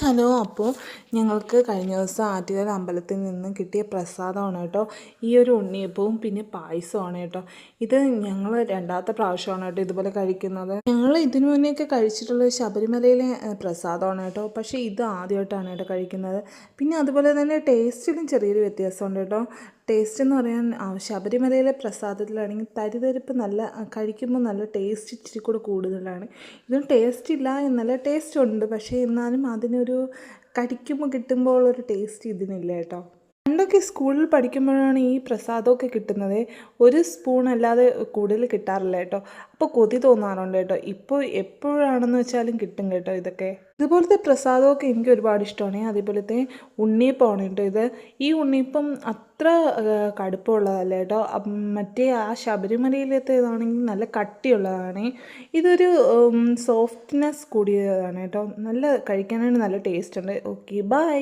Hello. അപ്പോൾ ഞങ്ങൾക്ക് കഴിഞ്ഞ ദിവസം ആറ്റുകാൽ അമ്പലത്തിൽ നിന്ന് കിട്ടിയ പ്രസാദമാണ് കേട്ടോ ഈ ഒരു ഉണ്ണിയപ്പവും പിന്നെ പായസമാണ് കേട്ടോ. ഇത് ഞങ്ങൾ രണ്ടാമത്തെ പ്രാവശ്യമാണ് കേട്ടോ ഇതുപോലെ കഴിക്കുന്നത്. ഞങ്ങൾ ഇതിനു മുന്നേയൊക്കെ കഴിച്ചിട്ടുള്ളത് ശബരിമലയിലെ പ്രസാദമാണ് കേട്ടോ, പക്ഷേ ഇത് ആദ്യമായിട്ടാണ് കേട്ടോ കഴിക്കുന്നത്. പിന്നെ അതുപോലെ തന്നെ ടേസ്റ്റിലും ചെറിയൊരു വ്യത്യാസമുണ്ട് കേട്ടോ. ടേസ്റ്റ് എന്ന് പറയാൻ ശബരിമലയിലെ പ്രസാദത്തിലാണെങ്കിൽ തരിതരിപ്പ് നല്ല കഴിക്കുമ്പോൾ നല്ല ടേസ്റ്റ് ഇച്ചിരി കൂടെ കൂടുതലാണ്. ഇതും ടേസ്റ്റ് ഇല്ല എന്നല്ല, ടേസ്റ്റ് ഉണ്ട്, പക്ഷേ എന്നാലും അതിനൊരു കടിക്കുമ്പോൾ കിട്ടുമ്പോൾ ഉള്ളൊരു ടേസ്റ്റ് ഇതിനില്ല കേട്ടോ. പണ്ടൊക്കെ സ്കൂളിൽ പഠിക്കുമ്പോഴാണ് ഈ പ്രസാദമൊക്കെ കിട്ടുന്നത്, ഒരു സ്പൂൺ അല്ലാതെ കൂടുതൽ കിട്ടാറില്ല കേട്ടോ. അപ്പോൾ കൊതി തോന്നാറുണ്ട് കേട്ടോ. ഇപ്പോൾ എപ്പോഴാണെന്ന് വെച്ചാലും കിട്ടും കേട്ടോ ഇതൊക്കെ. ഇതുപോലത്തെ പ്രസാദമൊക്കെ എനിക്ക് ഒരുപാട് ഇഷ്ടമാണ്. അതേപോലത്തെ ഉണ്ണിയപ്പമാണ് കേട്ടോ ഇത്. ഈ ഉണ്ണിയപ്പം അത്ര കടുപ്പമുള്ളതല്ല കേട്ടോ. മറ്റേ ആ ശബരിമലയിലത്തേതാണെങ്കിൽ നല്ല കട്ടിയുള്ളതാണ്. ഇതൊരു സോഫ്റ്റ്നെസ് കൂടിയതാണ് കേട്ടോ. നല്ല കഴിക്കാനായിട്ട് നല്ല ടേസ്റ്റ് ഉണ്ട്. Okay, by.